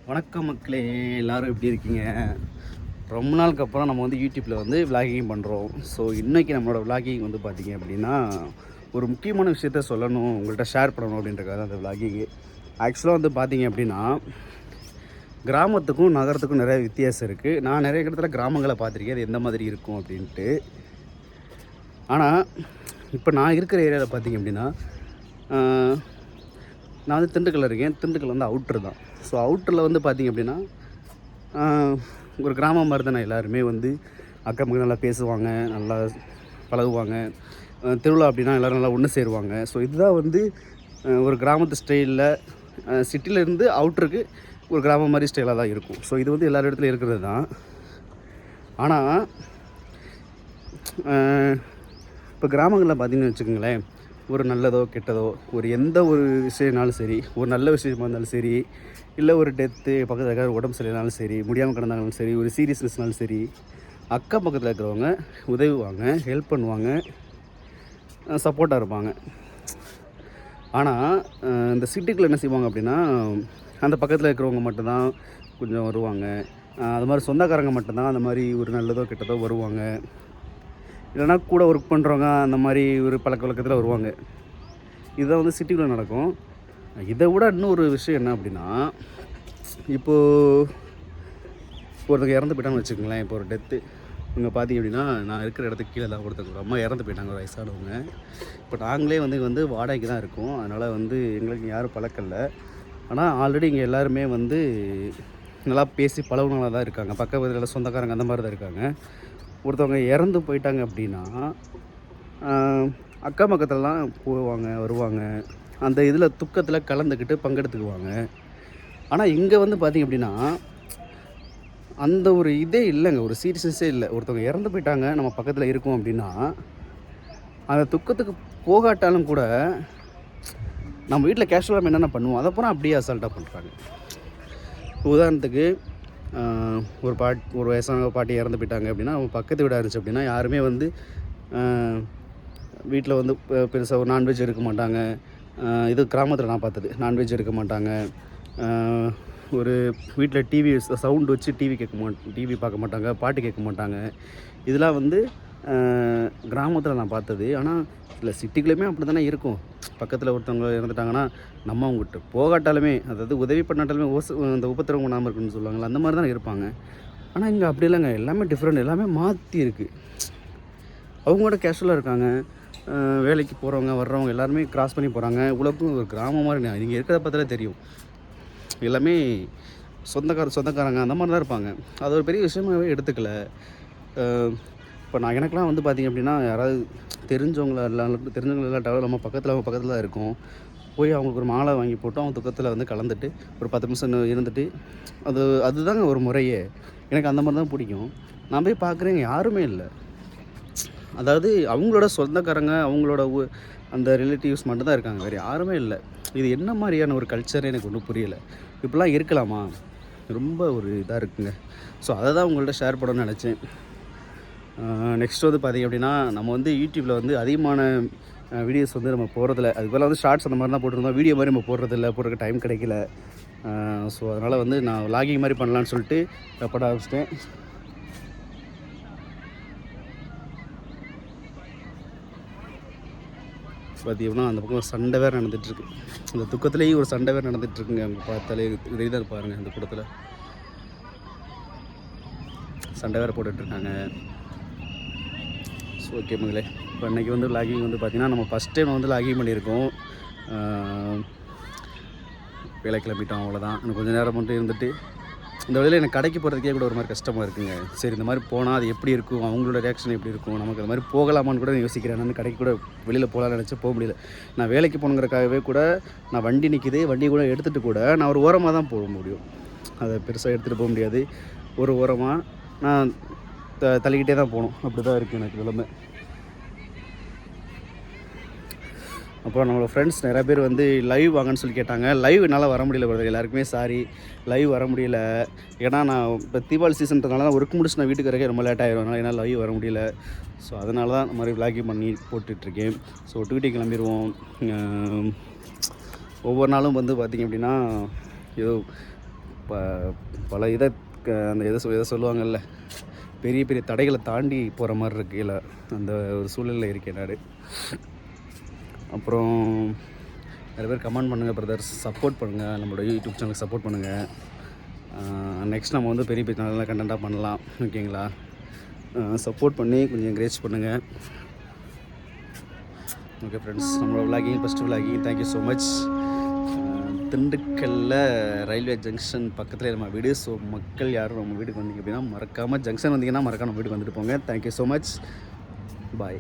வணக்கம் மக்களே, எல்லோரும் எப்படி இருக்கீங்க? ரொம்ப நாளுக்கு அப்புறம் நம்ம வந்து யூடியூப்பில் வந்து விளாகிங் பண்ணுறோம். ஸோ இன்றைக்கி நம்மளோட விளாகிங் வந்து பார்த்திங்க அப்படின்னா, ஒரு முக்கியமான விஷயத்த சொல்லணும், உங்கள்கிட்ட ஷேர் பண்ணணும் அப்படின்றக்காக தான் அந்த விளாகிங்கு. ஆக்சுவலாக வந்து பார்த்திங்க அப்படின்னா, கிராமத்துக்கும் நகரத்துக்கும் நிறைய வித்தியாசம் இருக்குது. நான் நிறைய இடத்துல கிராமங்களை பார்த்துருக்கேன், அது எந்த மாதிரி இருக்கும் அப்படின்ட்டு. ஆனால் இப்போ நான் இருக்கிற ஏரியாவில் பார்த்திங்க அப்படின்னா, நான் வந்து திண்டுக்கல்ல இருக்கேன். திண்டுக்கல் வந்து அவுட்ரு தான். ஸோ அவுட்டரில் வந்து பார்த்திங்க அப்படின்னா, ஒரு கிராமம் மாதிரி தானே. எல்லாருமே வந்து அக்கம் பக்கம் நல்லா பேசுவாங்க, நல்லா பழகுவாங்க. திருவிழா அப்படின்னா எல்லோரும் நல்லா ஒன்று சேருவாங்க. ஸோ இதுதான் வந்து ஒரு கிராமத்து ஸ்டைலில், சிட்டியிலேருந்து அவுட்டருக்கு ஒரு கிராமம் மாதிரி ஸ்டைலாக தான் இருக்கும். ஸோ இது வந்து எல்லார் இடத்துலையும் இருக்கிறது தான். ஆனால் இப்போ கிராமங்களில் பார்த்திங்கன்னு வச்சுக்கோங்களேன், ஒரு நல்லதோ கெட்டதோ, ஒரு எந்த ஒரு விஷயம்னாலும் சரி, ஒரு நல்ல விஷயமா இருந்தாலும் சரி, இல்லை ஒரு டெத்து, பக்கத்தில் இருக்கிற உடம்பு சரியில்லைனாலும் சரி, முடியாமல் கிடந்தாலும் சரி, ஒரு சீரியஸ்னஸ்னாலும் சரி, அக்கம் பக்கத்தில் இருக்கிறவங்க உதவுவாங்க, ஹெல்ப் பண்ணுவாங்க, சப்போர்ட்டாக இருப்பாங்க. ஆனால் இந்த சிட்டிக்குள்ளே என்ன செய்வாங்க அப்படின்னா, அந்த பக்கத்தில் இருக்கிறவங்க மட்டும்தான் கொஞ்சம் வருவாங்க. அது மாதிரி சொந்தக்காரங்க மட்டும்தான் அந்த மாதிரி ஒரு நல்லதோ கெட்டதோ வருவாங்க. இல்லைனா கூட ஒர்க் பண்ணுறவங்க அந்த மாதிரி ஒரு பழக்க வழக்கத்தில் வருவாங்க. இதுதான் வந்து சிட்டிக்குள்ளே நடக்கும். இதை விட இன்னொரு விஷயம் என்ன அப்படின்னா, இப்போது ஒருத்தங்க இறந்து போயிட்டான்னு வச்சுக்கோங்களேன். இப்போ ஒரு டெத்து இவங்க பார்த்திங்க அப்படின்னா, நான் இருக்கிற இடத்துக்கு கீழே தான் ஒருத்தங்க அம்மா இறந்து போயிட்டாங்க, வயசானவங்க. இப்போ நாங்களே வந்து வாடகைக்கு தான் இருக்கோம். அதனால் வந்து எங்களுக்கு யாரும் பழக்கல்ல. ஆனால் ஆல்ரெடி இங்கே எல்லாருமே வந்து நல்லா பேசி பழகுனவங்களாக தான் இருக்காங்க. பக்கத்தில் சொந்தக்காரங்க அந்த மாதிரி தான் இருக்காங்க. ஒருத்தவங்க இறந்து போயிட்டாங்க அப்படின்னா, அக்கம் பக்கத்துலலாம் போவாங்க, வருவாங்க. அந்த இதில் துக்கத்தில் கலந்துக்கிட்டு பங்கெடுத்துக்குவாங்க. ஆனால் இங்கே வந்து பார்த்திங்க அப்படின்னா, அந்த ஒரு இதே இல்லைங்க, ஒரு சீரியஸ்னஸே இல்லை. ஒருத்தவங்க இறந்து போயிட்டாங்க, நம்ம பக்கத்தில் இருக்கோம் அப்படின்னா, அந்த துக்கத்துக்கு போகாட்டாலும் கூட நம்ம வீட்டில் கேஷுவலாக என்னென்ன பண்ணுவோம், அதை பூரா அப்படியே அசால்ட்டாக பண்ணுறாங்க. உதாரணத்துக்கு ஒரு வயசான பாட்டி இறந்து போயிட்டாங்க அப்படின்னா, அவங்க பக்கத்து வீடாக இருந்துச்சு அப்படின்னா, யாருமே வந்து வீட்டில் வந்து பெருசாக ஒரு நான்வெஜ் எடுக்க மாட்டாங்க. இது கிராமத்தில் நான் பார்த்தது, நான்வெஜ் எடுக்க மாட்டாங்க. ஒரு வீட்டில் டிவி சவுண்டு வச்சு டிவி பார்க்க மாட்டாங்க, பாட்டு கேட்க மாட்டாங்க. இதெல்லாம் வந்து கிராமத்தில் நான் பார்த்தது. ஆனால் இல்லை, சிட்டிக்குள்ளேயுமே அப்படி தானே இருக்கும். பக்கத்தில் ஒருத்தவங்க இறந்துட்டாங்கன்னா, நம்ம அவங்ககிட்ட போகாட்டாலுமே, அதாவது உதவி பண்ணாட்டாலுமே அந்த உபத்திரவம் பண்ணாமல் இருக்குன்னு சொல்லுவாங்கள்ல, அந்த மாதிரி தான் இருப்பாங்க. ஆனால் இங்கே அப்படி இல்லைங்க, எல்லாமே டிஃப்ரெண்ட், எல்லாமே மாற்றி இருக்குது. அவங்களோட கேஷுவலாக இருக்காங்க. வேலைக்கு போகிறவங்க வர்றவங்க எல்லாருமே கிராஸ் பண்ணி போகிறாங்க. உலகம் ஒரு கிராமம் மாதிரி நீங்கள் இருக்கிறத பார்த்தாலே தெரியும். எல்லாமே சொந்தக்காரங்க அந்த மாதிரி தான் இருப்பாங்க. அது ஒரு பெரிய விஷயமாகவே எடுத்துக்கல. இப்போ எனக்கெலாம் வந்து பார்த்திங்க அப்படின்னா, யாராவது தெரிஞ்சவங்கள இல்லாட்டாலும் நம்ம பக்கத்தில் தான் இருக்கோம். போய் அவங்களுக்கு ஒரு மாலை வாங்கி போட்டு அவங்க துக்கத்தில் வந்து கலந்துட்டு ஒரு 10 நிமிஷம் இருந்துட்டு, அதுதாங்க ஒரு முறையே. எனக்கு அந்த மாதிரி தான் பிடிக்கும். நான் போய் பார்க்குறேன், யாருமே இல்லை. அதாவது அவங்களோட சொந்தக்காரங்க, அவங்களோட அந்த ரிலேட்டிவ்ஸ் மட்டும் தான் இருக்காங்க, வேறு யாருமே இல்லை. இது என்ன மாதிரியான ஒரு கல்ச்சர் எனக்கு ஒன்றும் புரியலை. இப்படிலாம் இருக்கலாமா? ரொம்ப ஒரு இதாக இருக்குங்க. ஸோ அதை தான் உங்கள்கிட்ட ஷேர் பண்ணணும்னு நினச்சேன். நெக்ஸ்ட் வந்து பார்த்திங்க அப்படின்னா, நம்ம வந்து யூடியூப்பில் வந்து அதிகமான வீடியோஸ் வந்து நம்ம போடுறதில்ல. அதுக்கு பதிலாக வந்து ஷார்ட்ஸ் அந்த மாதிரி தான் போட்டிருந்தோம். வீடியோ மாதிரி நம்ம போடுறதில்ல, போடுறதுக்கு டைம் கிடைக்கல. ஸோ அதனால் வந்து நான் விளாகிங் மாதிரி பண்ணலான்னு சொல்லிட்டு பட ஆரம்பிச்சிட்டேன். பார்த்தீங்கன்னா அந்த பக்கம் சண்டை வேறு நடந்துகிட்ருக்கு. அந்த துக்கத்துலேயும் ஒரு சண்டை வேறு நடந்துகிட்ருக்குங்க. அவங்க பார்த்தாலே இதாக பாருங்கள், அந்த கூட்டத்தில் சண்டை வேறு போட்டுட்ருக்காங்க. ஸோ ஓகே மகளே, இப்போ இன்றைக்கி வந்து லாகிங் வந்து பார்த்திங்கன்னா, நம்ம ஃபஸ்ட் டைம் வந்து லாகிங் பண்ணியிருக்கோம். வேலை கிளம்பிட்டோம், அவ்வளோதான். இன்னும் கொஞ்சம் நேரம் மட்டும் இருந்துட்டு, இந்த வழியில் எனக்கு கடைக்கு போகிறதுக்கே கூட ஒரு மாதிரி கஷ்டமாக இருக்குங்க. சரி, இந்த மாதிரி போனால் அது எப்படி இருக்கும், அவங்களோட ரியாக்ஷன் எப்படி இருக்கும், நமக்கு அந்த மாதிரி போகலாமான்னு கூட யோசிக்கிறேன். நான் கடைக்கு கூட வெளியில் போகலான்னு நினச்சி போக முடியல. நான் வேலைக்கு போகணுங்கிறக்காகவே கூட நான் வண்டி நிற்கிது, வண்டி கூட எடுத்துகிட்டு கூட நான் ஒரு ஓரமாக தான் போக முடியும். அதை பெருசாக எடுத்துகிட்டு போக முடியாது. ஒரு ஓரமாக நான் தள்ளிக்கிட்டே தான் போகணும். அப்படி தான் இருக்குது எனக்கு நிலைமை. அப்புறம் நம்மளோட ஃப்ரெண்ட்ஸ் நிறையா பேர் வந்து லைவ் வாங்கன்னு சொல்லி கேட்டாங்க. லைவ் என்னால் வர முடியல பிரதர், எல்லாருக்குமே சாரி, லைவ் வர முடியல. ஏன்னா நான் இப்போ தீபாவளி சீசன்றதுனால தான் ஒர்க் முடிச்சு நான் வீட்டுக்கு வரக்கே ரொம்ப லேட் ஆகிடும். அதனால் என்னால் லைவ் வர முடியல. ஸோ அதனால தான் இந்த மாதிரி விளாகிங் பண்ணி போட்டுட்ருக்கேன். ஸோ டியூட்டி கிளம்பிடுவோம். ஒவ்வொரு நாளும் வந்து பார்த்திங்க அப்படின்னா, ஏதோ பல அந்த எதை சொல்லுவாங்கல்ல, பெரிய பெரிய தடைகளை தாண்டி போகிற மாதிரி இருக்குல்ல, அந்த ஒரு சூழலில் இருக்கேன் நான். அப்புறம் நிறைய பேர் கமெண்ட் பண்ணுங்கள் பிரதர்ஸ், சப்போர்ட் பண்ணுங்கள், நம்மளோட யூடியூப் சேனலுக்கு சப்போர்ட் பண்ணுங்கள். நெக்ஸ்ட் நம்ம வந்து பெரிய பெரிய நல்ல கண்டென்ட்டாக பண்ணலாம், ஓகேங்களா? சப்போர்ட் பண்ணி கொஞ்சம் என்கரேஜ் பண்ணுங்கள். ஓகே ஃப்ரெண்ட்ஸ், நம்மளோட vlogging first vlogging thank you so much. திண்டுக்கல்லில் ரயில்வே ஜங்ஷன் பக்கத்தில் நம்ம வீடு. ஸோ மக்கள் யாரும் நம்ம வீட்டுக்கு வந்தீங்க அப்படின்னா மறக்காமல் ஜங்ஷன் வந்தீங்கன்னா மறக்காம நம்ம வீட்டுக்கு வந்துட்டு போங்க. தேங்க்யூ ஸோ மச், பாய்.